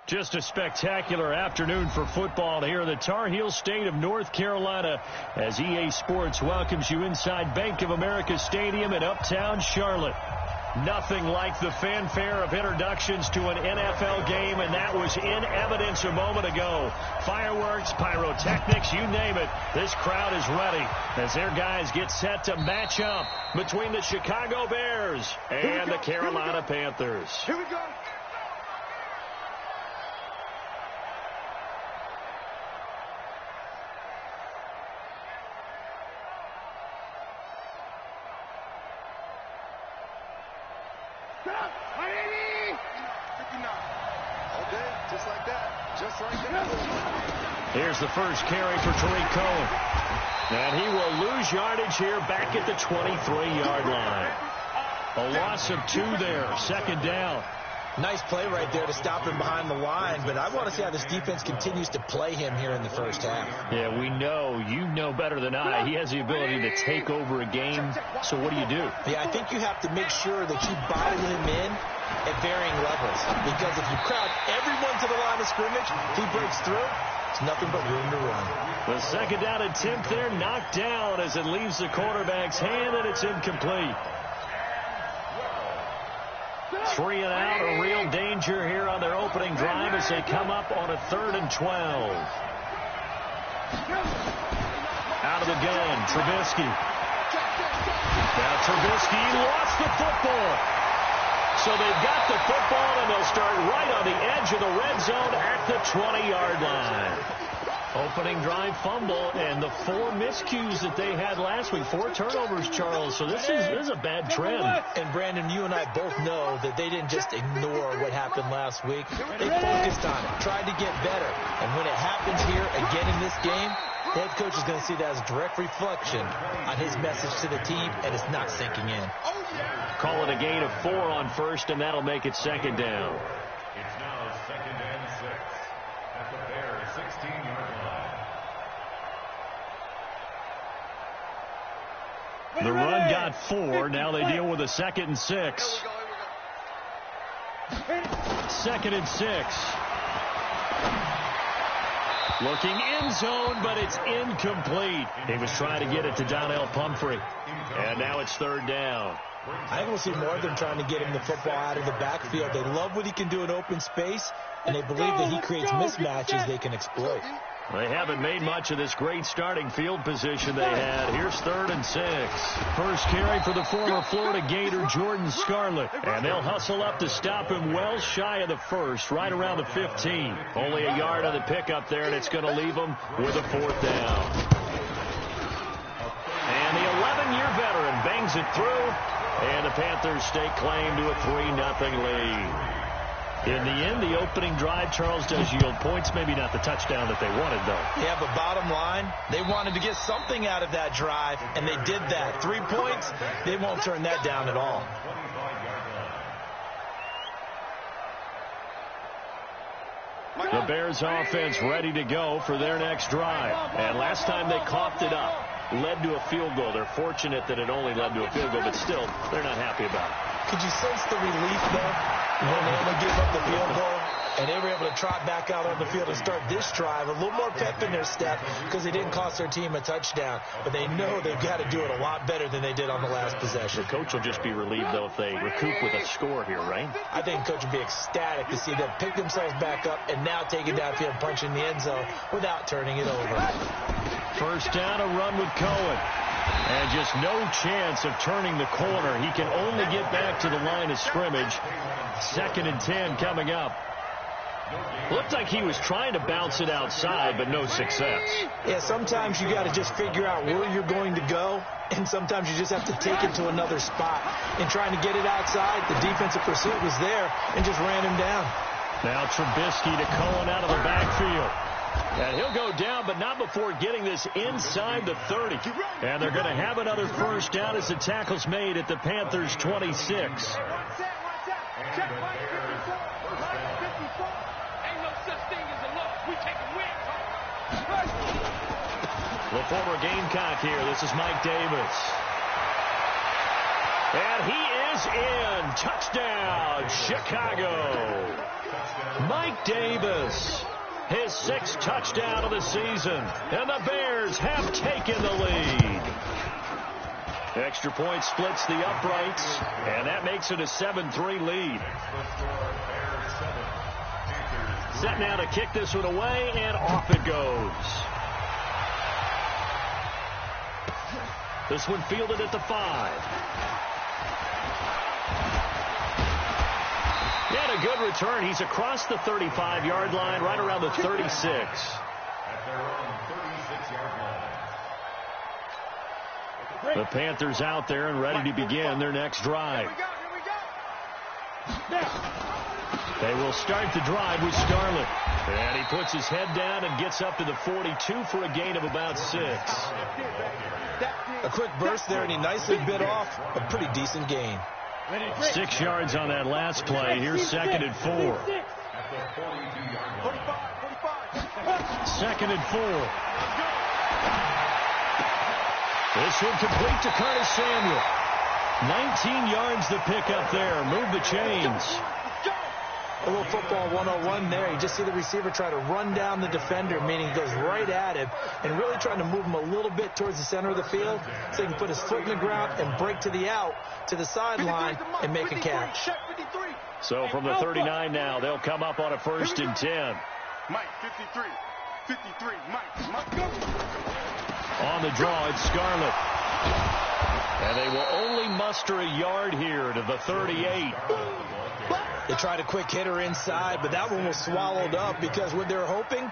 Just a spectacular afternoon for football here in the Tar Heel state of North Carolina as EA Sports welcomes you inside Bank of America Stadium in uptown Charlotte. Nothing like the fanfare of introductions to an NFL game, and that was in evidence a moment ago. Fireworks, pyrotechnics, you name it. This crowd is ready as their guys get set to match up between the Chicago Bears and the Carolina Panthers. Here we go. Here's the first carry for Tariq Cohen. And he will lose yardage here back at the 23-yard line. A loss of 2 there, second down. Nice play right there to stop him behind the line, but I want to see how this defense continues to play him here in the first half. Yeah, we know. You know better than I. He has the ability to take over a game. So what do? Yeah, I think you have to make sure that you bottle him in at varying levels, because if you crowd everyone to the line of scrimmage, if he breaks through, it's nothing but room to run. The second down attempt there knocked down as it leaves the quarterback's hand, and it's incomplete. 3 and out, a real danger here on their opening drive as they come up on a 3rd and 12. Out of the gun, Trubisky. Now Trubisky lost the football. So they've got the football, and they'll start right on the edge of the red zone at the 20-yard line. Opening drive fumble, and the 4 miscues that they had last week, 4 turnovers, Charles. So this is a bad trend. And, Brandon, you and I both know that they didn't just ignore what happened last week. They focused on it, tried to get better. And when it happens here again in this game, the head coach is going to see that as a direct reflection on his message to the team, and it's not sinking in. Call it a gain of 4 on first, and that'll make it second down. It's now 2nd and 6 at the Bears' 16-yard line. The run got 4. Now they deal with a 2nd and 6. 2nd and 6. Looking end zone, but it's incomplete. He was trying to get it to Donnell Pumphrey. And now it's 3rd down. I think we'll see more of them trying to get him the football out of the backfield. They love what he can do in open space, and they believe that he creates mismatches they can exploit. They haven't made much of this great starting field position they had. Here's 3rd and 6. First carry for the former Florida Gator, Jordan Scarlett. And they'll hustle up to stop him well shy of the first, right around the 15. Only a yard on the pickup there, and it's going to leave them with a 4th down. And the 11-year veteran bangs it through, and the Panthers stake claim to a 3-0 lead. In the end, the opening drive, Charles, does yield points. Maybe not the touchdown that they wanted, though. Yeah, but bottom line, they wanted to get something out of that drive, and they did that. 3 points, they won't turn that down at all. The Bears offense ready to go for their next drive. And last time they coughed it up, led to a field goal. They're fortunate that it only led to a field goal, but still, they're not happy about it. Could you sense the relief, though, when they only give up the field goal and they were able to trot back out on the field and start this drive? A little more pep in their step because they didn't cost their team a touchdown, but they know they've got to do it a lot better than they did on the last possession. The coach will just be relieved, though, if they recoup with a score here, right? I think coach will be ecstatic to see them pick themselves back up and now take it downfield, punch in the end zone without turning it over. First down, a run with Cohen. And just no chance of turning the corner. He can only get back to the line of scrimmage. 2nd and 10 coming up. Looked like he was trying to bounce it outside, but no success. Yeah, sometimes you got to just figure out where you're going to go, and sometimes you just have to take it to another spot. In trying to get it outside, the defensive pursuit was there and just ran him down. Now Trubisky to Cohen out of the backfield. And he'll go down, but not before getting this inside the 30. And they're going to have another first down as the tackle's made at the Panthers' 26. The former Gamecock here. This is Mike Davis. And he is in. Touchdown, Chicago. Mike Davis, his 6th touchdown of the season. And the Bears have taken the lead. Extra point splits the uprights, and that makes it a 7-3 lead. Set now to kick this one away, and off it goes. This one fielded at the 5. And a good return. He's across the 35-yard line, right around the 36. At their own 36-yard line. The Panthers out there and ready to begin their next drive. They will start the drive with Scarlett. And he puts his head down and gets up to the 42 for a gain of about 6. A quick burst there, and he nicely bit off a pretty decent gain. 6 yards on that last play. Here's 2nd and 4. 2nd and 4. This one complete to Curtis Samuel. 19 yards to pick up there. Move the chains. A little football 101 there. You just see the receiver try to run down the defender, meaning he goes right at him, and really trying to move him a little bit towards the center of the field so he can put his foot in the ground and break to the out, to the sideline, and make a catch. So from the 39 now, they'll come up on a 1st and 10. Mike, 53. 53, Mike, go. On the draw, it's Scarlett. And they will only muster a yard here to the 38. They tried a quick hitter inside, but that one was swallowed up because what they're hoping,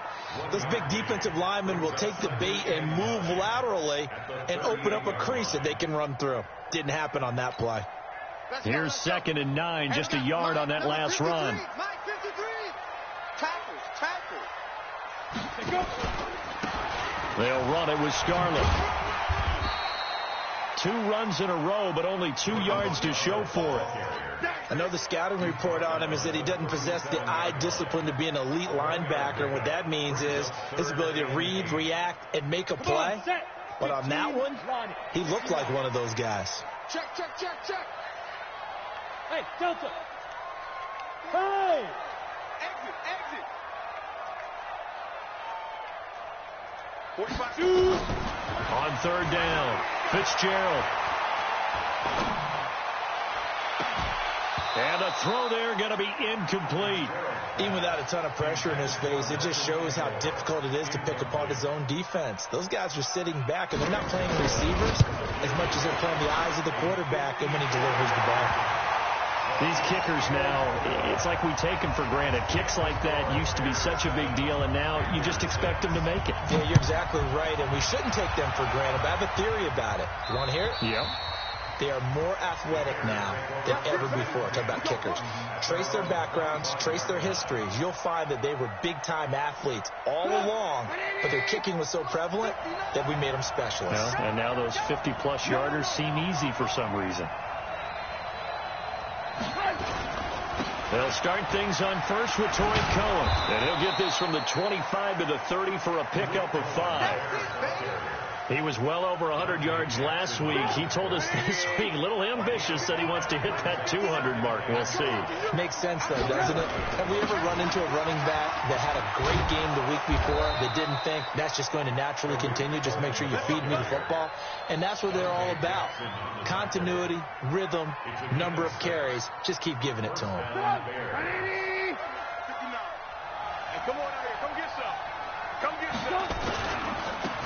this big defensive lineman will take the bait and move laterally and open up a crease that they can run through. Didn't happen on that play. Here's 2nd and 9, just a yard on that last run. Mike, 53. Tackle. They'll run it with Scarlett. 2 runs in a row, but only 2 yards to show for it. I know the scouting report on him is that he doesn't possess the eye discipline to be an elite linebacker. And what that means is his ability to read, react, and make a play. But on that one, he looked like one of those guys. Check. Hey, Delta. Hey! Exit. 45. On 3rd down, Fitzgerald. And a throw there going to be incomplete. Even without a ton of pressure in his face, it just shows how difficult it is to pick apart his own defense. Those guys are sitting back, and they're not playing receivers as much as they're playing the eyes of the quarterback and when he delivers the ball. These kickers now, it's like we take them for granted. Kicks like that used to be such a big deal, and now you just expect them to make it. Yeah, you're exactly right, and we shouldn't take them for granted, but I have a theory about it. You want to hear it? Yep. They are more athletic now than ever before. Talk about kickers. Trace their backgrounds, trace their histories. You'll find that they were big-time athletes all along, but their kicking was so prevalent that we made them specialists. Well, and now those 50-plus yarders seem easy for some reason. They'll start things on first with Torrey Cohen. And he'll get this from the 25 to the 30 for a pickup of 5. He was well over 100 yards last week. He told us this week, a little ambitious, that he wants to hit that 200 mark. We'll see. Makes sense, though, doesn't it? Have we ever run into a running back that had a great game the week before that didn't think that's just going to naturally continue? Just make sure you feed me the football. And that's what they're all about. Continuity, rhythm, number of carries. Just keep giving it to them. Hey, come on out here. Come get some.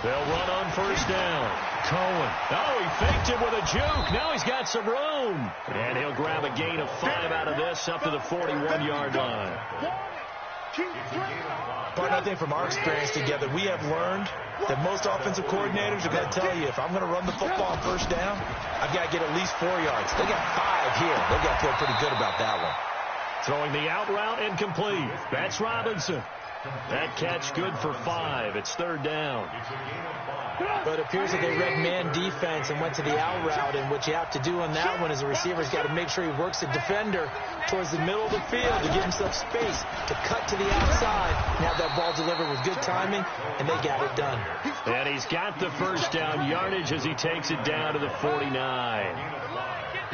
They'll run on first down. Cohen. Oh, he faked it with a juke. Now he's got some room. And he'll grab a gain of 5 out of this up to the 41-yard line. Partner, I think from our experience together, we have learned that most offensive coordinators are going to tell you, if I'm going to run the football on first down, I've got to get at least 4 yards. They got 5 here. They've got to feel pretty good about that one. Throwing the out route incomplete. That's Robinson. That catch good for 5. It's third down. But it appears that they read man defense and went to the out route, and what you have to do on that one is the receiver's got to make sure he works the defender towards the middle of the field to give himself space to cut to the outside and have that ball delivered with good timing, and they got it done. And he's got the first down yardage as he takes it down to the 49.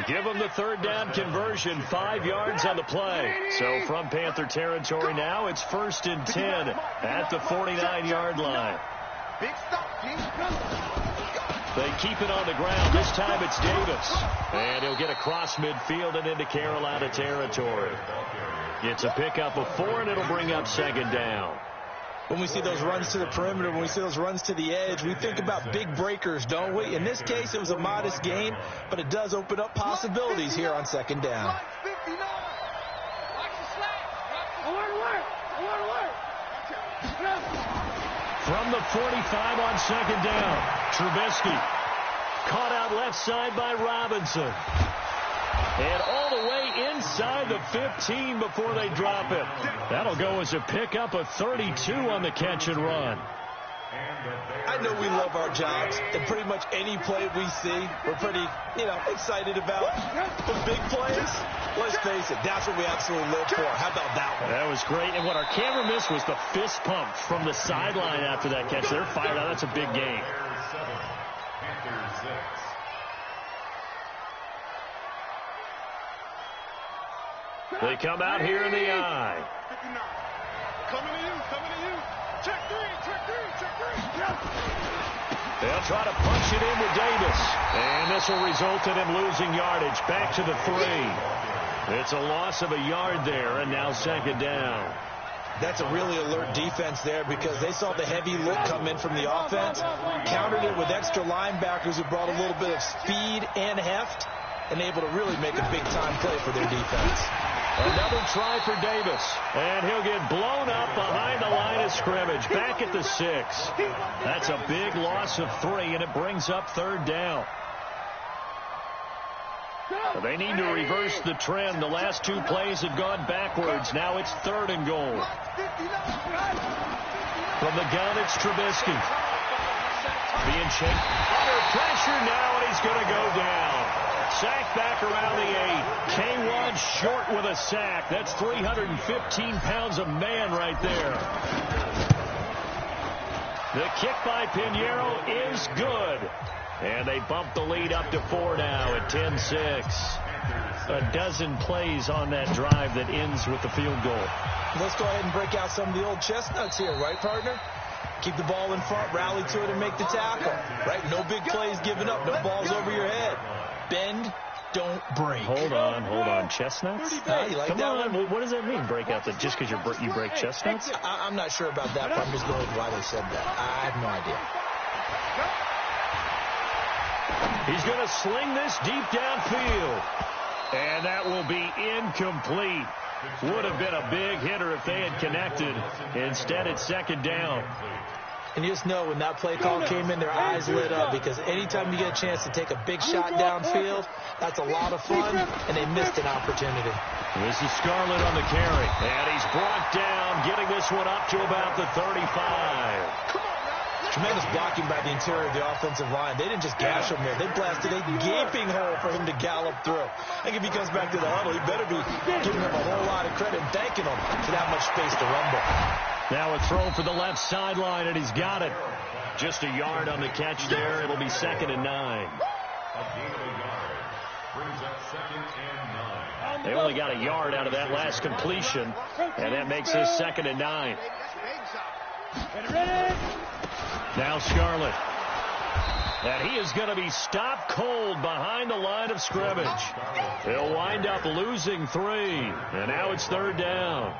Give him the third down conversion, 5 yards on the play. So from Panther territory now, it's 1st and 10 at the 49-yard line. Big stop, They keep it on the ground. This time it's Davis. And he'll get across midfield and into Carolina territory. It's a pickup of 4, and it'll bring up second down. When we see those runs to the perimeter, when we see those runs to the edge, we think about big breakers, don't we? In this case, it was a modest gain, but it does open up possibilities here on second down. From the 45 on second down, Trubisky caught out left side by Robinson. And all the way inside the 15 before they drop it. That'll go as a pickup of 32 on the catch and run. I know we love our jobs, and pretty much any play we see, we're pretty, excited about. But big plays, let's face it, that's what we absolutely live for. How about that one? That was great. And what our camera missed was the fist pump from the sideline after that catch. They're fired out. That's a big game. They come out here in the eye. Coming to you. Check three. They'll try to punch it in with Davis. And this will result in him losing yardage. Back to the 3. It's a loss of a yard there, and now second down. That's a really alert defense there because they saw the heavy look come in from the offense, countered it with extra linebackers who brought a little bit of speed and heft, and able to really make a big-time play for their defense. Another try for Davis, and he'll get blown up behind the line of scrimmage, back at the 6. That's a big loss of 3, and it brings up third down. They need to reverse the trend. The last 2 plays have gone backwards. Now it's 3rd and goal. From the gun, it's Trubisky. Being chased under pressure now, and he's going to go down. Sack back around the 8. K1 short with a sack. That's 315 pounds of man right there. The kick by Pinheiro is good. And they bump the lead up to 4 now at 10-6. A dozen plays on that drive that ends with the field goal. Let's go ahead and break out some of the old chestnuts here, right, partner? Keep the ball in front, rally to it, and make the tackle. Right? No big plays given up. No balls over your head. Bend, don't break. Hold on. Chestnuts? You like Come that on. one? What does that mean, break out? Just because you break chestnuts? I'm not sure about that, but I'm just going with why they said that. I have no idea. He's going to sling this deep downfield. And that will be incomplete. Would have been a big hitter if they had connected. Instead, it's second down. And you just know when that play call came in, their eyes lit up because anytime you get a chance to take a big shot downfield, that's a lot of fun, and they missed an opportunity. This is Scarlett on the carry. And he's brought down, getting this one up to about the 35. Tremendous blocking by the interior of the offensive line. They didn't just gash him there. They blasted a gaping hole for him to gallop through. I think if he comes back to the huddle, he better be giving him a whole lot of credit and thanking him for that much space to rumble. Now a throw for the left sideline, and he's got it. Just a yard on the catch there. It'll be 2nd and 9. They only got a yard out of that last completion, and that makes this 2nd and 9. Now Scarlett. And he is going to be stopped cold behind the line of scrimmage. He'll wind up losing 3. And now it's 3rd down.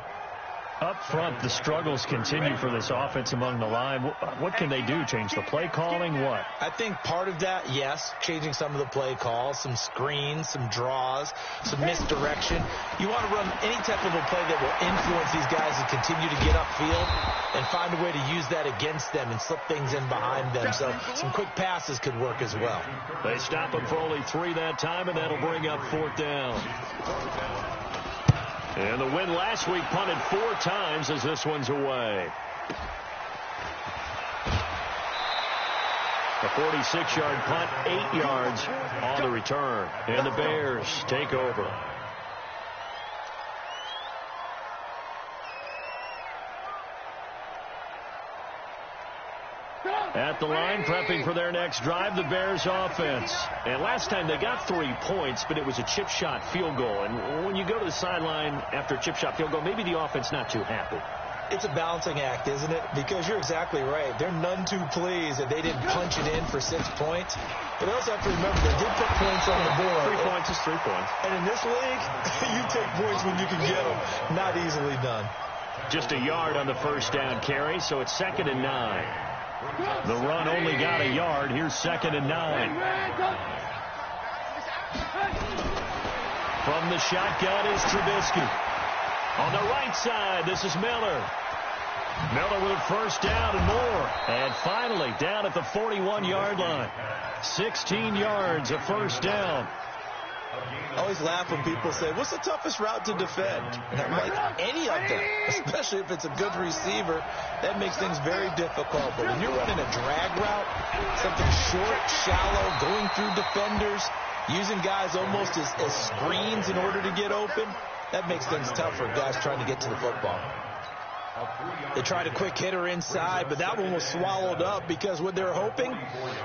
Up front, the struggles continue for this offense among the line. What can they do? Change the play calling? What? I think part of that, yes, changing some of the play calls, some screens, some draws, some misdirection. You want to run any type of a play that will influence these guys to continue to get upfield and find a way to use that against them and slip things in behind them. So some quick passes could work as well. They stop him for only 3 that time, and that'll bring up 4th down. And the win last week punted 4 times as this one's away. A 46-yard punt, 8 yards on the return. And the Bears take over. At the line, prepping for their next drive, the Bears offense. And last time they got 3 points, but it was a chip shot field goal. And when you go to the sideline after a chip shot field goal, maybe the offense not too happy. It's a balancing act, isn't it? Because you're exactly right. They're none too pleased that they didn't punch it in for 6 points. But they also have to remember they did put points on the board. 3 points is 3 points. And in this league, you take points when you can get them. Not easily done. Just a yard on the first down carry, so it's 2nd and 9. The run only got a yard. Here's 2nd and 9. From the shotgun is Trubisky. On the right side, this is Miller. Miller with a first down and more. And finally, down at the 41-yard line. 16 yards, a first down. I always laugh when people say, what's the toughest route to defend? And I'm like, any of them, especially if it's a good receiver, that makes things very difficult. But when you're running a drag route, something short, shallow, going through defenders, using guys almost as screens in order to get open, that makes things tough for guys trying to get to the football. They tried a quick hitter inside, but that one was swallowed up because what they're hoping,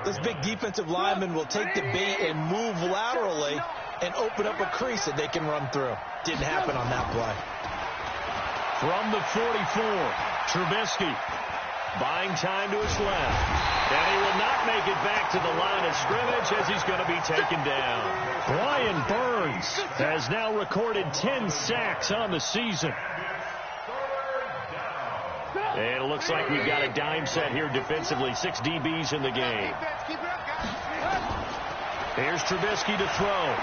this big defensive lineman will take the bait and move laterally and open up a crease that they can run through. Didn't happen on that play. From the 44, Trubisky buying time to his left. And he will not make it back to the line of scrimmage as he's going to be taken down. Brian Burns has now recorded 10 sacks on the season. And it looks like we've got a dime set here defensively. 6 DBs in the game. Here's Trubisky to throw.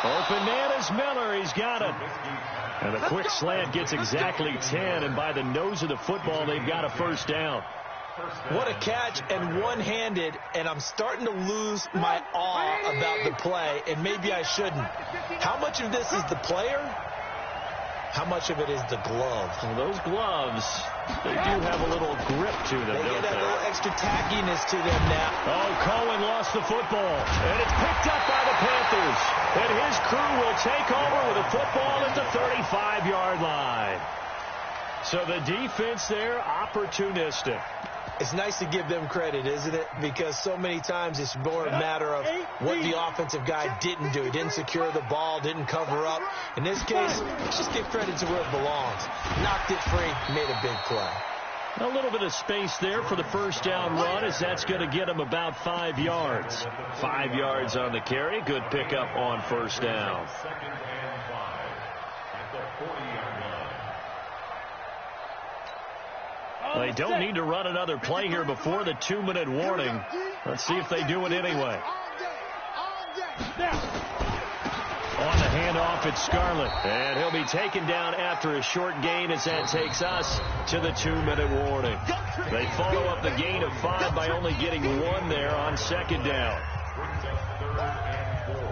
Open man is Miller. He's got it. And the quick slant gets exactly 10. And by the nose of the football, they've got a first down. What a catch, and one-handed, and I'm starting to lose my awe about the play, and maybe I shouldn't. How much of this is the player? How much of it is the glove? Well, those gloves, they do have a little grip to them, They don't get a they? little extra tackiness to them now. Oh, Cohen lost the football, and it's picked up by the Panthers. And his crew will take over with a football at the 35-yard line. So the defense there, opportunistic. It's nice to give them credit, isn't it? Because so many times it's more a matter of what the offensive guy didn't do. He didn't secure the ball, didn't cover up. In this case, let's just give credit to where it belongs. Knocked it free, made a big play. A little bit of space there for the first down run, as that's going to get him about 5 yards. 5 yards on the carry. Good pickup on first down. 2nd and 5 at the 40-yard line. They don't need to run another play here before the 2-minute warning. Let's see if they do it anyway. On the handoff, it's Scarlett. And he'll be taken down after a short gain as that takes us to the 2-minute warning. They follow up the gain of 5 by only getting 1 there on 2nd down. Brings up 3rd and 4.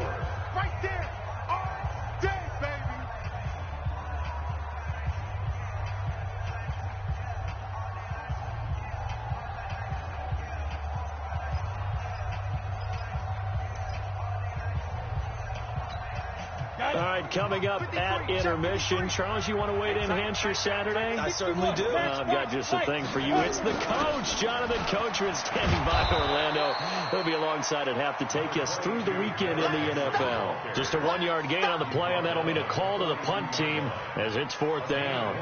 Right there. All day, baby. All right, coming up at intermission. Charles, you want to wait to enhance your Saturday? I certainly do. I've got just a thing for you. It's the coach, Jonathan Coachman, standing by Orlando. He'll be alongside at half to take us through the weekend in the NFL. Just a 1-yard gain on the play, and that'll mean a call to the punt team as it's 4th down.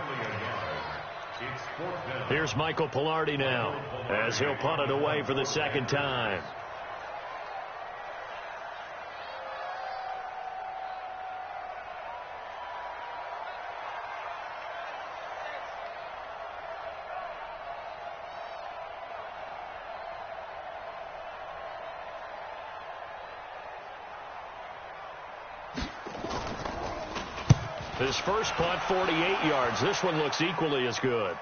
Here's Michael Pilardi now as he'll punt it away for the 2nd time. His first punt, 48 yards. This one looks equally as good.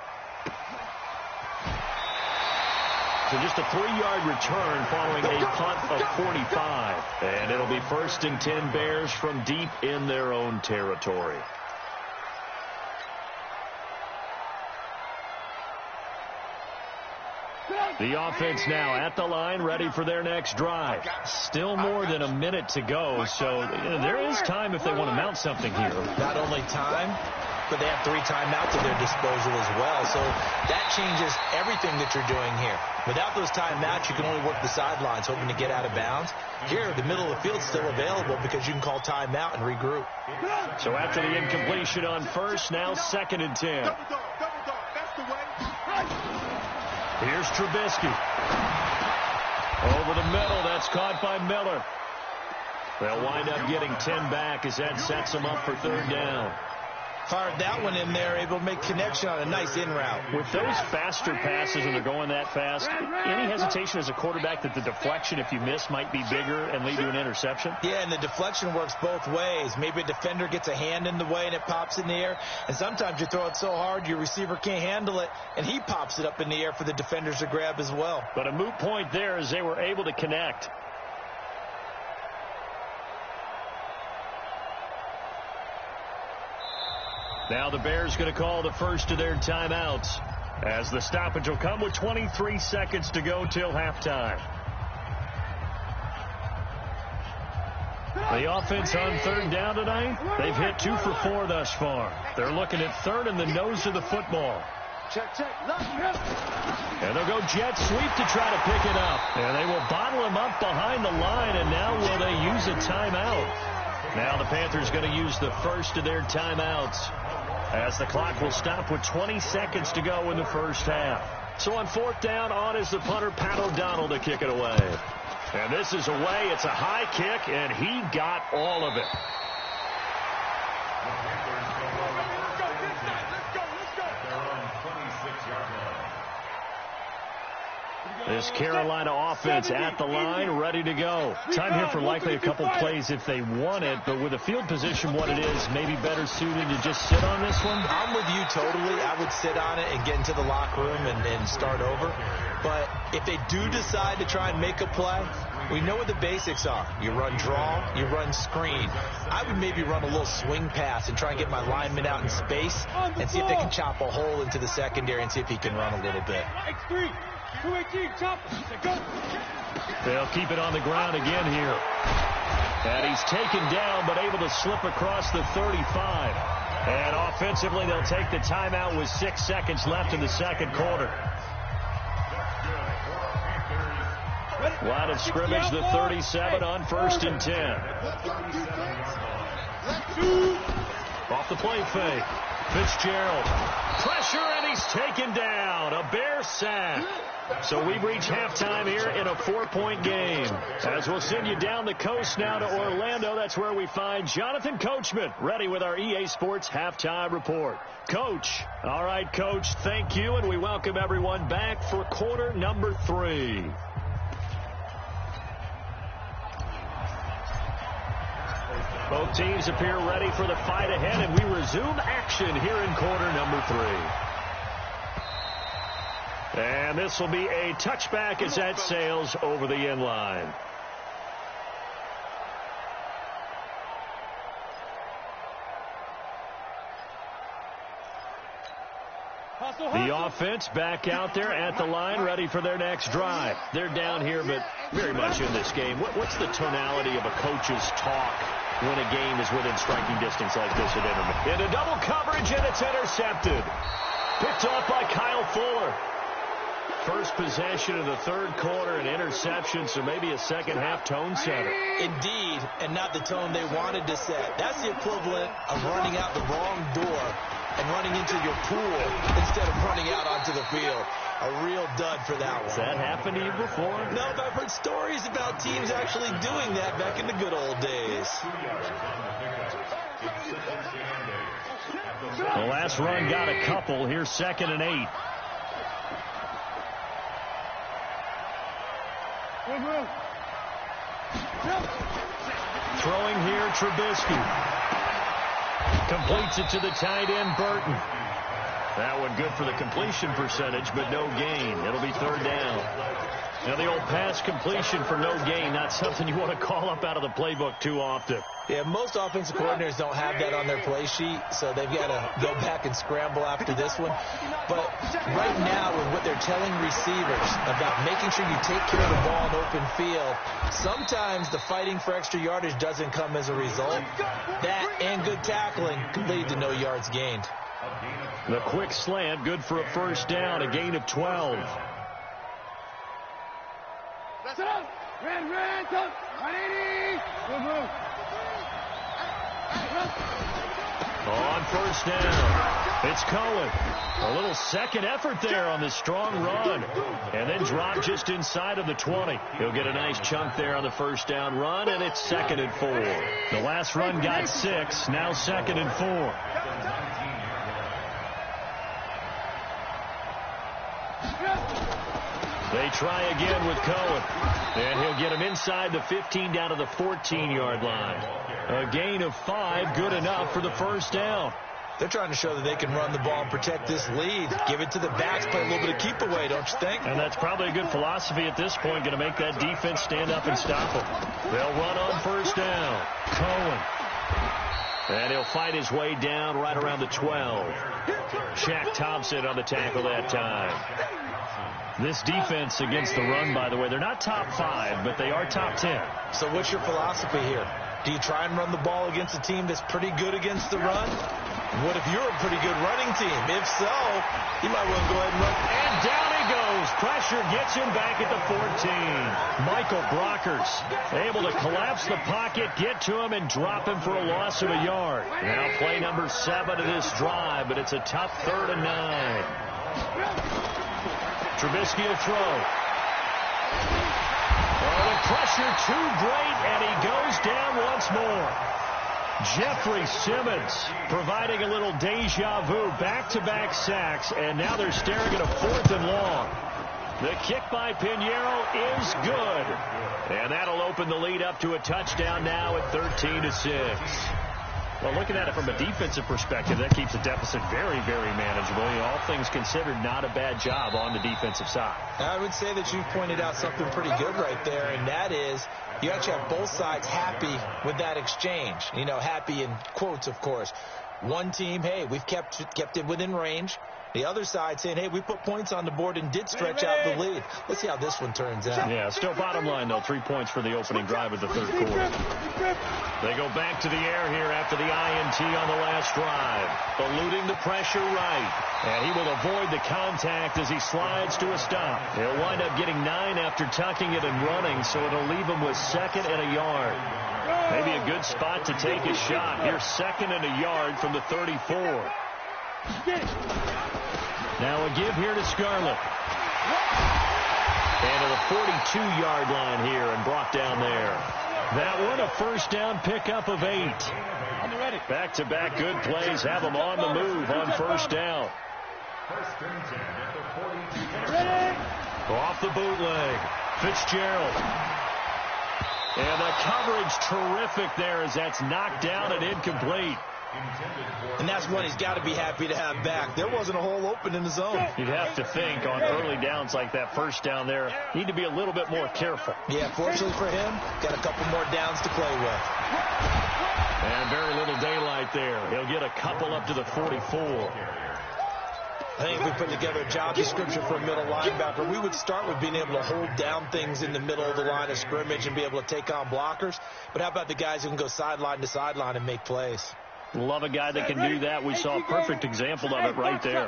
So just a 3-yard return following a punt of 45. And it'll be 1st and 10 Bears from deep in their own territory. The offense now at the line, ready for their next drive. Still more than a minute to go, so there is time if they want to mount something here. Not only time, but they have 3 timeouts at their disposal as well, so that changes everything that you're doing here. Without those timeouts, you can only work the sidelines, hoping to get out of bounds. Here, the middle of the field's still available because you can call timeout and regroup. So after the incompletion on first, now 2nd and 10. Double dog, that's the way. Here's Trubisky. Over the middle. That's caught by Miller. They'll wind up getting 10 back as that sets them up for 3rd down. Fired that one in there, able to make connection on a nice in route. With those faster passes and they're going that fast, any hesitation as a quarterback that the deflection, if you miss, might be bigger and lead to an interception? Yeah, and the deflection works both ways. Maybe a defender gets a hand in the way and it pops in the air. And sometimes you throw it so hard your receiver can't handle it, and he pops it up in the air for the defenders to grab as well. But a moot point there as they were able to connect. Now the Bears going to call the first of their timeouts as the stoppage will come with 23 seconds to go till halftime. The offense on 3rd down tonight, they've hit 2 for 4 thus far. They're looking at 3rd and the nose of the football. Check. And they'll go jet sweep to try to pick it up. And they will bottle him up behind the line, and now will they use a timeout? Now the Panthers going to use the first of their timeouts, as the clock will stop with 20 seconds to go in the first half. So on 4th down, on is the punter, Pat O'Donnell, to kick it away. And this is away. It's a high kick, and he got all of it. This Carolina offense at the line, ready to go. Time here for likely a couple plays if they want it, but with the field position what it is, maybe better suited to just sit on this one? I'm with you totally. I would sit on it and get into the locker room and start over. But if they do decide to try and make a play, we know what the basics are. You run draw, you run screen. I would maybe run a little swing pass and try and get my lineman out in space and see if they can chop a hole into the secondary and see if he can run a little bit. X3, 218, chop. Go. They'll keep it on the ground again here. And he's taken down but able to slip across the 35. And offensively, they'll take the timeout with 6 seconds left in the second quarter. Line of scrimmage, the 37 on 1st and 10. Off the play fake. Fitzgerald. Pressure, and he's taken down. A Bear sack. So we reach halftime here in a 4-point game. As we'll send you down the coast now to Orlando. That's where we find Jonathan Coachman, ready with our EA Sports halftime report. Coach. All right, Coach, thank you, and we welcome everyone back for quarter number 3. Both teams appear ready for the fight ahead, and we resume action here in quarter number 3. And this will be a touchback as that sails over the end line. The offense back out there at the line, ready for their next drive. They're down here, but very much in this game. What's the tonality of a coach's talk when a game is within striking distance like this at intermission? Into double coverage, and it's intercepted. Picked off by Kyle Fuller. First possession of the 3rd quarter, an interception, so maybe a second-half tone setter. Indeed, and not the tone they wanted to set. That's the equivalent of running out the wrong door and running into your pool instead of running out onto the field. A real dud for that one. Has that happened to you before? No, but I've heard stories about teams actually doing that back in the good old days. The last run got a couple. Here's 2nd and 8. Throwing here, Trubisky. Completes it to the tight end, Burton. That one good for the completion percentage, but no gain. It'll be third down. Now, the old pass completion for no gain, not something you want to call up out of the playbook too often. Yeah, most offensive coordinators don't have that on their play sheet, so they've got to go back and scramble after this one. But right now, with what they're telling receivers about making sure you take care of the ball in open field, sometimes the fighting for extra yardage doesn't come as a result. That and good tackling can lead to no yards gained. The quick slant, good for a first down, a gain of 12. Red, 180. Good move. On first down, it's Cohen. A little second effort there on the strong run. And then drop just inside of the 20. He'll get a nice chunk there on the first down run, and it's 2nd and 4. The last run got 6, now 2nd and 4. They try again with Cohen. And he'll get him inside the 15 down to the 14-yard line. A gain of 5, good enough for the first down. They're trying to show that they can run the ball and protect this lead. Give it to the backs, play a little bit of keep away, don't you think? And that's probably a good philosophy at this point, going to make that defense stand up and stop them. They'll run on first down. Cohen. And he'll fight his way down right around the 12. Shaq Thompson on the tackle that time. This defense against the run, by the way, they're not top 5, but they are top 10. So what's your philosophy here? Do you try and run the ball against a team that's pretty good against the run? What if you're a pretty good running team? If so, you might want to go ahead and run. And down he goes. Pressure gets him back at the 14. Michael Brockers able to collapse the pocket, get to him, and drop him for a loss of a yard. Now play number 7 of this drive, but it's a tough 3rd and 9. Trubisky will throw. Oh, the pressure too great, and he goes down once more. Jeffrey Simmons providing a little deja vu, back-to-back sacks, and now they're staring at a 4th and long. The kick by Pinheiro is good, and that'll open the lead up to a touchdown now at 13-6. Well, looking at it from a defensive perspective, that keeps the deficit very, very manageable. All things considered, not a bad job on the defensive side. I would say that you've pointed out something pretty good right there, and that is you actually have both sides happy with that exchange. You know, happy in quotes, of course. One team, hey, we've kept it within range. The other side saying, hey, we put points on the board and did stretch out the lead. Let's see how this one turns out. Yeah, still bottom line, though. 3 points for the opening drive of the 3rd quarter. They go back to the air here after the INT on the last drive. Eluding the pressure right. And he will avoid the contact as he slides to a stop. He'll wind up getting 9 after tucking it and running, so it'll leave him with 2nd and a yard. Maybe a good spot to take a shot. Here's 2nd and a yard from the 34. Now a give here to Scarlett. And to the 42-yard line here and brought down there. That one a first down pickup of 8. Back-to-back good plays have them on the move on first down. Off the bootleg. Fitzgerald. And the coverage terrific there as that's knocked down and incomplete. And that's one he's got to be happy to have back. There wasn't a hole open in the zone. You'd have to think on early downs like that first down there, need to be a little bit more careful. Yeah, fortunately for him, got a couple more downs to play with. And very little daylight there. He'll get a couple up to the 44. I think if we put together a job description for a middle linebacker, we would start with being able to hold down things in the middle of the line of scrimmage and be able to take on blockers. But how about the guys who can go sideline to sideline and make plays? Love a guy that can do that. We saw a perfect example of it right there.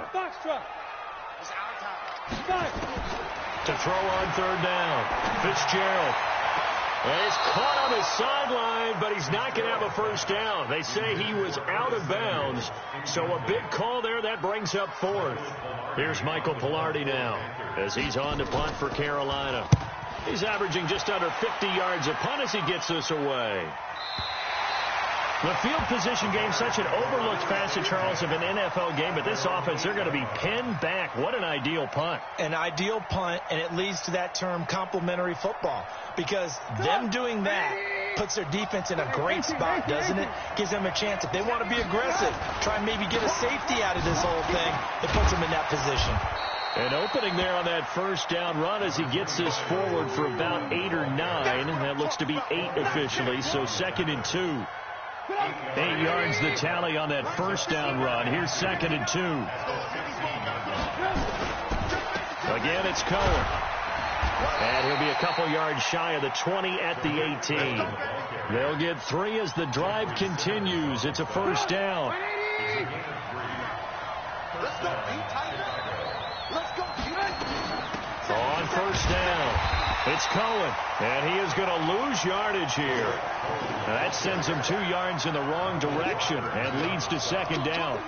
To throw on 3rd down. Fitzgerald. And he's caught on his sideline, but he's not going to have a first down. They say he was out of bounds. So a big call there. That brings up 4th. Here's Michael Pilardi now as he's on to punt for Carolina. He's averaging just under 50 yards a punt as he gets this away. The field position game, such an overlooked facet, Charles, of an NFL game, but this offense, they're going to be pinned back. What an ideal punt. An ideal punt, and it leads to that term complementary football, because them doing that Puts their defense in a great spot, doesn't it? Gives them a chance. If they want to be aggressive, try and maybe get a safety out of this whole thing, it puts them in that position. An opening there on that first down run as he gets this forward for about 8 or 9. That looks to be 8 officially, so 2nd and 2. 8 yards the tally on that first down run. Here's 2nd and 2. Again, it's Cohen. And he'll be a couple yards shy of the 20 at the 18. They'll get 3 as the drive continues. It's a first down. On first down, it's Cohen, and he is going to lose yardage here. Now that sends him 2 yards in the wrong direction and leads to 2nd down.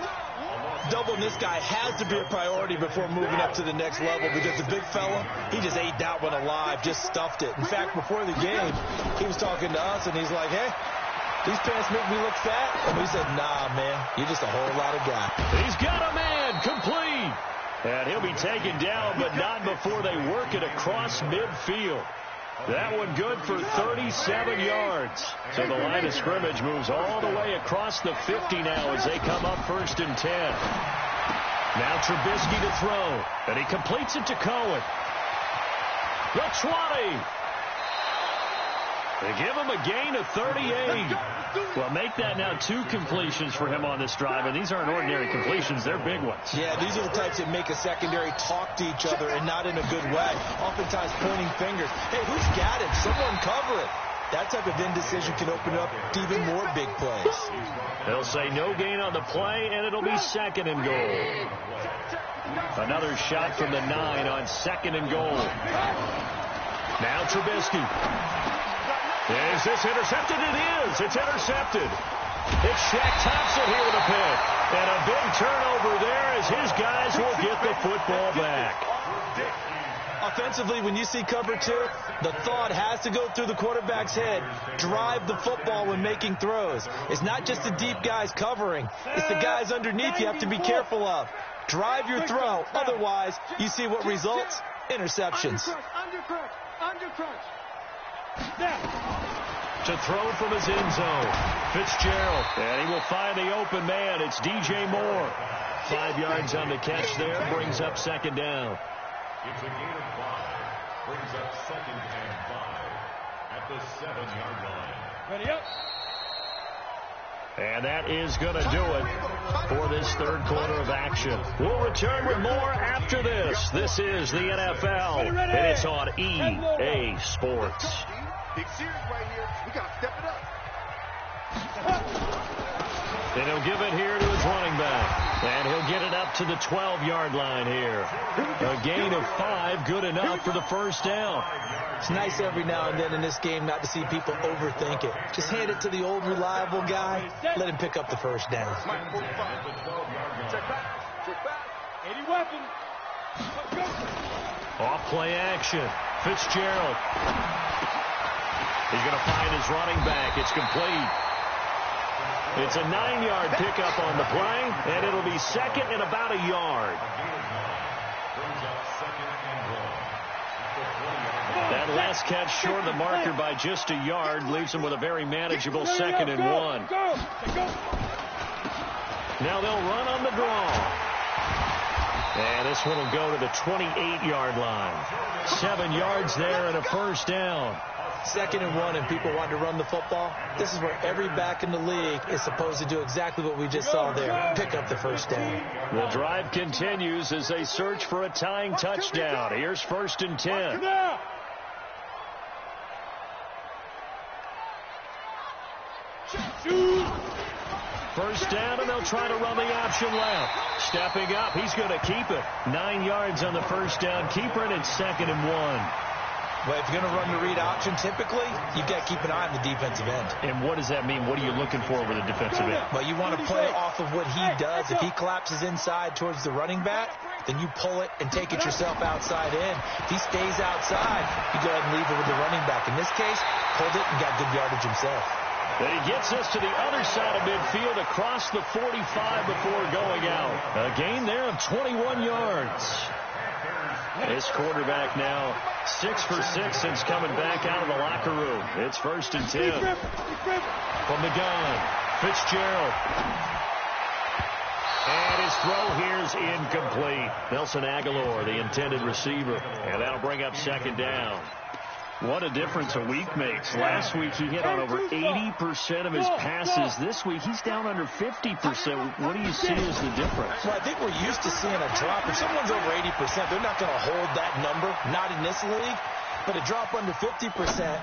Doubling this guy has to be a priority before moving up to the next level because the big fella, he just ate that one alive, just stuffed it. In fact, before the game, he was talking to us, and he's like, hey, these pants make me look fat. And we said, nah, man, you're just a whole lot of guy. He's got a man, complete. And he'll be taken down, but not before they work it across midfield. That one good for 37 yards. So the line of scrimmage moves all the way across the 50 now as they come up 1st and 10. Now Trubisky to throw, and he completes it to Cohen. Lh20. They give him a gain of 38. Well, make that now 2 completions for him on this drive, and these aren't ordinary completions. They're big ones. Yeah, these are the types that make a secondary talk to each other and not in a good way, oftentimes pointing fingers. Hey, who's got it? Someone cover it. That type of indecision can open up to even more big plays. They'll say no gain on the play, and it'll be 2nd and goal. Another shot from the 9 on 2nd and goal. Now Trubisky. Is this intercepted? It is. It's intercepted. It's Shaq Thompson here with a pick. And a big turnover there as his guys will get the football back. Offensively, when you see cover 2, the thought has to go through the quarterback's head. Drive the football when making throws. It's not just the deep guys covering. It's the guys underneath you have to be careful of. Drive your throw. Otherwise, you see what results? Interceptions. Undercrunch. To throw from his end zone, Fitzgerald, and he will find the open man. It's DJ Moore. 5 yards on the catch there, brings up 2nd down. It's a gain of 5, brings up 2nd and 5 at the 7-yard line. Ready up. And that is going to do it for this 3rd quarter of action. We'll return with more after this. This is the NFL, and it's on EA Sports. Big series right here. We got to step it up. And he'll give it here to his running back. And he'll get it up to the 12-yard line here. A gain of 5, good enough for the first down. It's nice every now and then in this game not to see people overthink it. Just hand it to the old reliable guy. Let him pick up the first down. Check back. 80 weapon. Off play action. Fitzgerald. He's going to find his running back. It's complete. It's a 9-yard pickup on the play, and it'll be 2nd and about a yard. That last catch short of the marker by just a yard leaves him with a very manageable 2nd and 1. Now they'll run on the draw. And this one will go to the 28-yard line. 7 yards there and a first down. 2nd and 1 and people want to run the football. This is where every back in the league is supposed to do exactly what we just saw there. Pick up the first down. The drive continues as they search for a tying touchdown. Here's 1st and 10. First down, and they'll try to run the option left. Stepping up, he's going to keep it. 9 yards on the first down. Keeper, and it's 2nd and 1. But if you're going to run the read option, typically, you've got to keep an eye on the defensive end. And what does that mean? What are you looking for with a defensive end? Well, you want to play off of what he does. If he collapses inside towards the running back, then you pull it and take it yourself outside in. If he stays outside, you go ahead and leave it with the running back. In this case, pulled it and got good yardage himself. And he gets us to the other side of midfield across the 45 before going out. A gain there of 21 yards. This quarterback now 6 for 6 since coming back out of the locker room. It's 1st and 10. From the gun, Fitzgerald. And his throw here is incomplete. Nelson Aguilar, the intended receiver. And that'll bring up 2nd down. What a difference a week makes. Last week he hit on over 80% of his passes. This week he's down under 50%. What do you see as the difference? Well, I think we're used to seeing a drop. If someone's over 80%, they're not going to hold that number, not in this league. But a drop under 50%,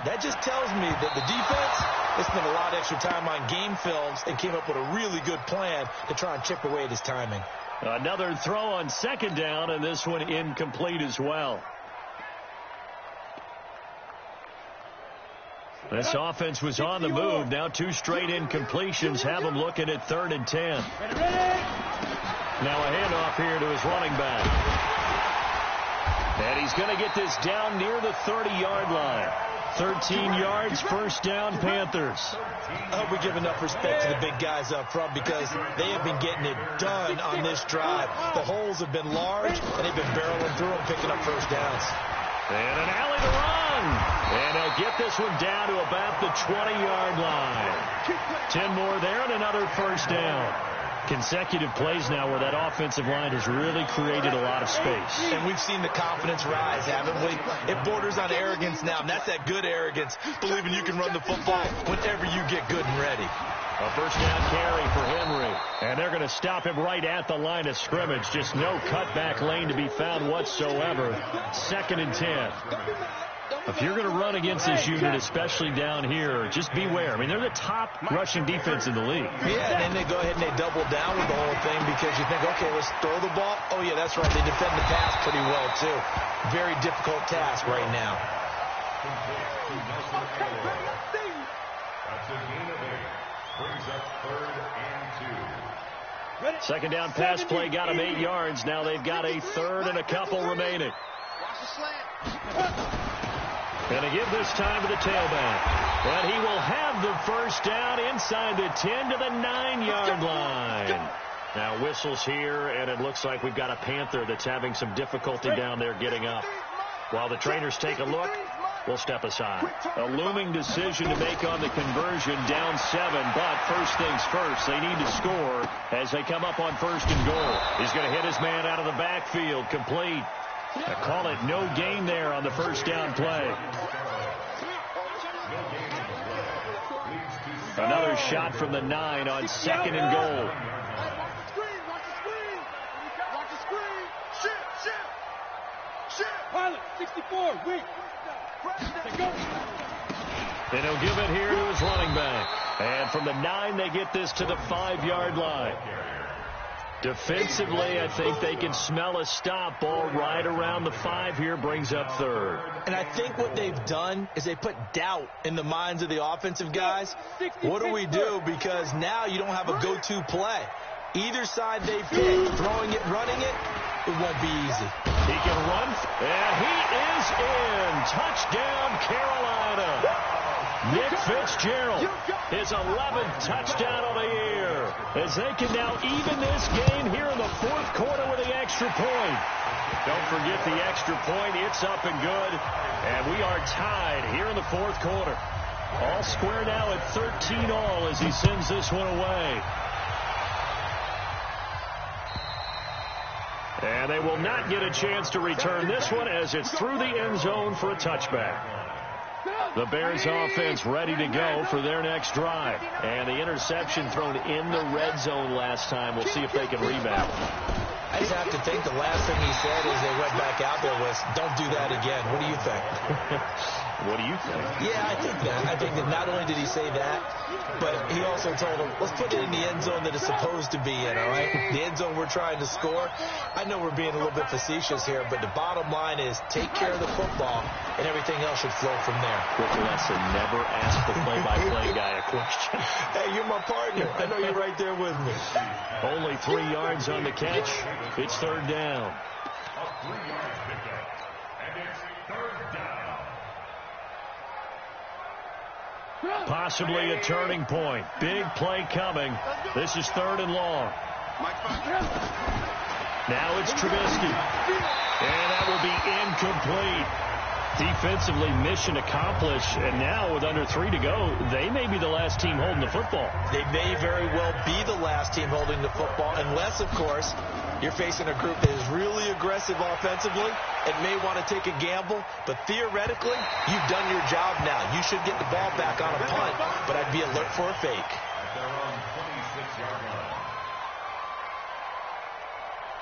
that just tells me that the defense has spent a lot of extra time on game films and came up with a really good plan to try and chip away at his timing. Another throw on 2nd down, and this one incomplete as well. This offense was on the move. Now 2 straight incompletions have them looking at 3rd and 10. Now a handoff here to his running back. And he's going to get this down near the 30-yard line. 13 yards, 1st down, Panthers. I hope we give enough respect to the big guys up front because they have been getting it done on this drive. The holes have been large, and they've been barreling through them, picking up 1st downs. And an alley to run. And they'll get this one down to about the 20-yard line. 10 more there and another 1st down. Consecutive plays now where that offensive line has really created a lot of space. And we've seen the confidence rise, haven't we? It borders on arrogance now, and that's that good arrogance, believing you can run the football whenever you get good and ready. A 1st down carry for Henry. And they're going to stop him right at the line of scrimmage. Just no cutback lane to be found whatsoever. 2nd and 10. If you're going to run against this unit, especially down here, just beware. I mean, they're the top rushing defense in the league. Yeah, and then they go ahead and they double down with the whole thing because you think, okay, let's throw the ball. Oh, yeah, that's right. They defend the pass pretty well, too. Very difficult task right now. That's a gain of 8. Brings up 3rd and 2. 2nd down pass play got him 8 yards. Now they've got a 3rd and a couple remaining. Watch the slant. Going to give this time to the tailback. And he will have the 1st down inside the 10 to the 9-yard line. Now whistles here, and it looks like we've got a Panther that's having some difficulty down there getting up. While the trainers take a look, we'll step aside. A looming decision to make on the conversion, down 7, but first things first, they need to score as they come up on 1st and goal. He's going to hit his man out of the backfield, complete. I call it no gain there on the 1st down play. Another shot from the 9 on 2nd and goal. Pilot, 64, wait. And he'll give it here to his running back. And from the 9, they get this to the 5-yard line. Defensively, I think they can smell a stop. Ball right around the 5 here, brings up 3rd. And I think what they've done is they put doubt in the minds of the offensive guys. What do we do? Because now you don't have a go-to play. Either side they pick, throwing it, running it, it won't be easy. He can run, and he is in. Touchdown, Carolina. Nick Fitzgerald, his 11th touchdown of the year, as they can now even this game here in the 4th quarter with the extra point. Don't forget the extra point. It's up and good, and we are tied here in the 4th quarter. All square now at 13 all as he sends this one away. And they will not get a chance to return this one as it's through the end zone for a touchback. The Bears offense ready to go for their next drive. And the interception thrown in the red zone last time. We'll see if they can rebound. I just have to think the last thing he said as they went back out there was, don't do that again. What do you think? What do you think? Yeah, I think that. I think that not only did he say that, but he also told them, let's put it in the end zone that it's supposed to be in, all right? The end zone we're trying to score. I know we're being a little bit facetious here, but the bottom line is take care of the football, and everything else should flow from there. Quick lesson, never ask the play-by-play guy a question. Hey, you're my partner. I know you're right there with me. Only 3 yards on the catch. It's 3rd down. A 3-yard pickup, and it's 3rd down. Possibly a turning point. Big play coming. This is 3rd and long. Now it's Trubisky. And that will be incomplete. Defensively, mission accomplished. And now with under 3 to go, they may be the last team holding the football. They may very well be the last team holding the football, unless, of course, you're facing a group that is really aggressive offensively and may want to take a gamble. But theoretically, you've done your job now. You should get the ball back on a punt, but I'd be alert for a fake. At their own 26-yard line.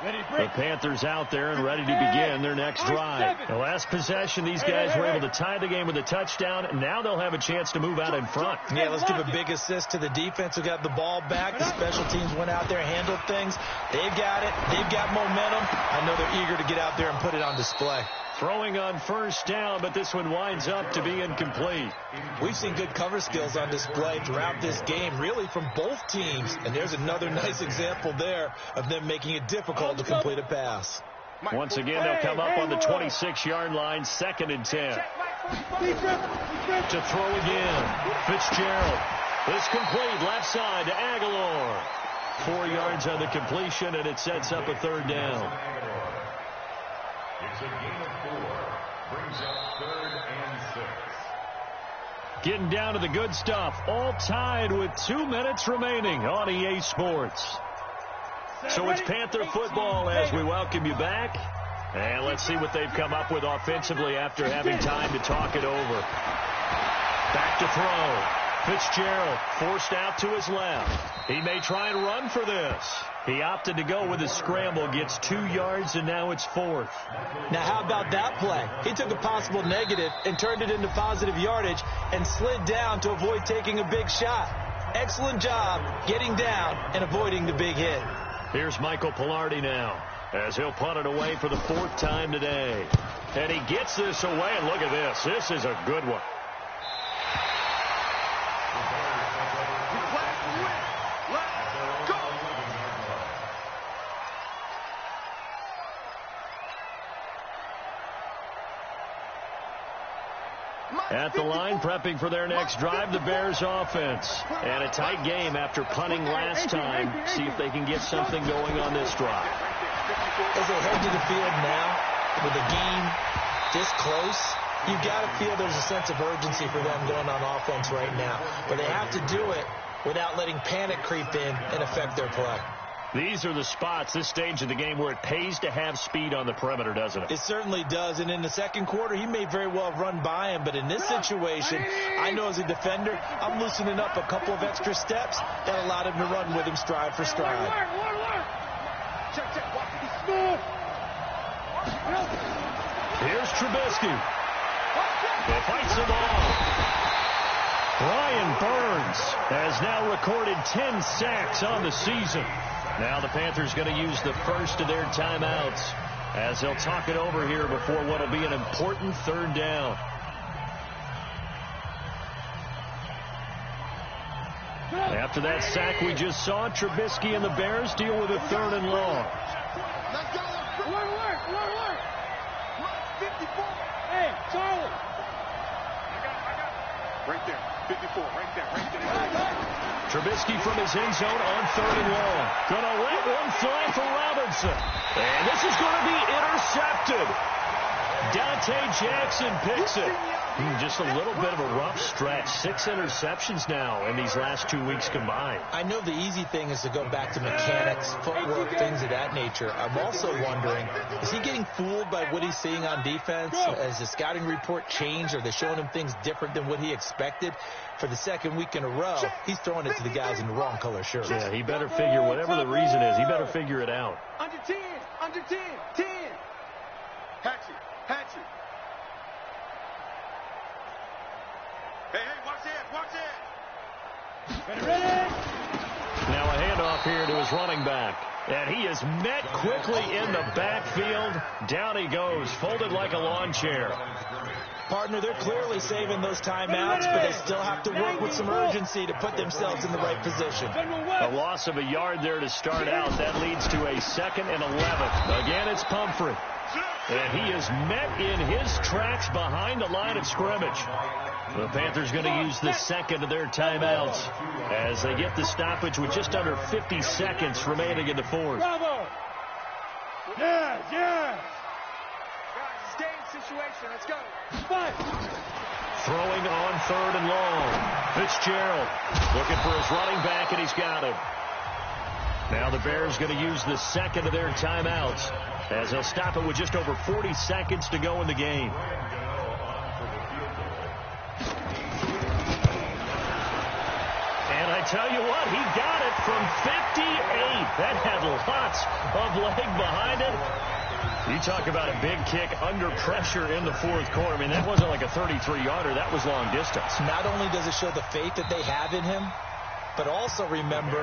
The Panthers out there and ready to begin their next drive. The last possession, these guys were able to tie the game with a touchdown, and now they'll have a chance to move out in front. Yeah, let's give a big assist to the defense who got the ball back. The special teams went out there, handled things. They've got it. They've got momentum. I know they're eager to get out there and put it on display. Throwing on first down, but this one winds up to be incomplete. We've seen good cover skills on display throughout this game, really from both teams. And there's another nice example there of them making it difficult to complete a pass. Once again, they'll come up on the 26-yard line, 2nd and 10. To throw again. Fitzgerald. It's complete, left side to Aguilar. 4 yards on the completion, and it sets up a 3rd down. It's a gain of 4. Brings up 3rd and 6. Getting down to the good stuff. All tied with 2 minutes remaining on EA Sports. So it's Panther football as we welcome you back. And let's see what they've come up with offensively after having time to talk it over. Back to throw. Fitzgerald forced out to his left. He may try and run for this. He opted to go with a scramble, gets 2 yards, and now it's 4th. Now, how about that play? He took a possible negative and turned it into positive yardage and slid down to avoid taking a big shot. Excellent job getting down and avoiding the big hit. Here's Michael Pilardi now as he'll punt it away for the 4th time today. And he gets this away, and look at this. This is a good one. At the line, prepping for their next drive, the Bears offense. And a tight game after punting last time. See if they can get something going on this drive. As they head to the field now, with the game this close, you've got to feel there's a sense of urgency for them going on offense right now. But they have to do it without letting panic creep in and affect their play. These are the spots, this stage of the game, where it pays to have speed on the perimeter, doesn't it? It certainly does, and in the second quarter, he may very well have run by him, but in this situation, I know as a defender, I'm loosening up a couple of extra steps that allowed him to run with him stride for stride. Here's Trubisky. They fights him off. Brian Burns has now recorded 10 sacks on the season. Now the Panthers going to use the first of their timeouts as they'll talk it over here before what will be an important 3rd down. After that sack we just saw, Trubisky and the Bears deal with a 3rd and long. Let's go. Alert. 54. Hey, Charlie. I got it. Right there. 54. Right there. Trubisky from his end zone on 3rd and long. Gonna let one fly for Robinson. And this is going to be intercepted. Dante Jackson picks it. Just a little bit of a rough stretch. 6 interceptions now in these last 2 weeks combined. I know the easy thing is to go back to mechanics, footwork, things of that nature. I'm also wondering, is he getting fooled by what he's seeing on defense? Has the scouting report changed? Are they showing him things different than what he expected? For the 2nd week in a row, he's throwing it to the guys in the wrong color shirts. Yeah, he better figure, whatever the reason is, he better figure it out. Under 10. 10. Hatchet. Hey, watch it. Ready. Now a handoff here to his running back. And he is met quickly in the backfield. Down he goes, folded like a lawn chair. Partner, they're clearly saving those timeouts, but they still have to work with some urgency to put themselves in the right position. A loss of a yard there to start out. That leads to a 2nd and 11. Again, it's Pumphrey. And he is met in his tracks behind the line of scrimmage. The Panthers going to use the 2nd of their timeouts as they get the stoppage with just under 50 seconds remaining in the 4th. Yeah. Stay in situation. Let's go. Fight. Throwing on 3rd and long. Fitzgerald looking for his running back, and he's got him. Now the Bears going to use the second of their timeouts as they'll stop it with just over 40 seconds to go in the game. And I tell you what, he got it from 58. That had lots of leg behind it. You talk about a big kick under pressure in the 4th quarter. I mean, that wasn't like a 33-yarder. That was long distance. Not only does it show the faith that they have in him, but also remember,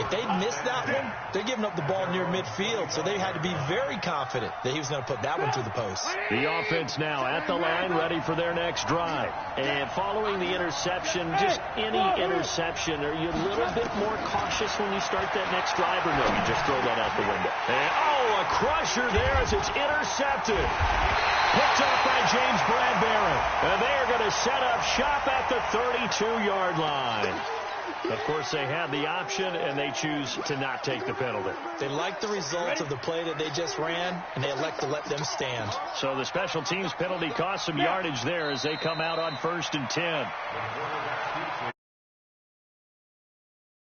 if they miss that one, they're giving up the ball near midfield, so they had to be very confident that he was going to put that one through the post. The offense now at the line, ready for their next drive. And following the interception, just any interception, are you a little bit more cautious when you start that next drive, or no, you just throw that out the window? And, a crusher there as it's intercepted. Picked up by James Bradbury. And they are going to set up shop at the 32-yard line. Of course, they had the option, and they choose to not take the penalty. They like the results of the play that they just ran, and they elect to let them stand. So the special teams penalty cost some yardage there as they come out on 1st and 10.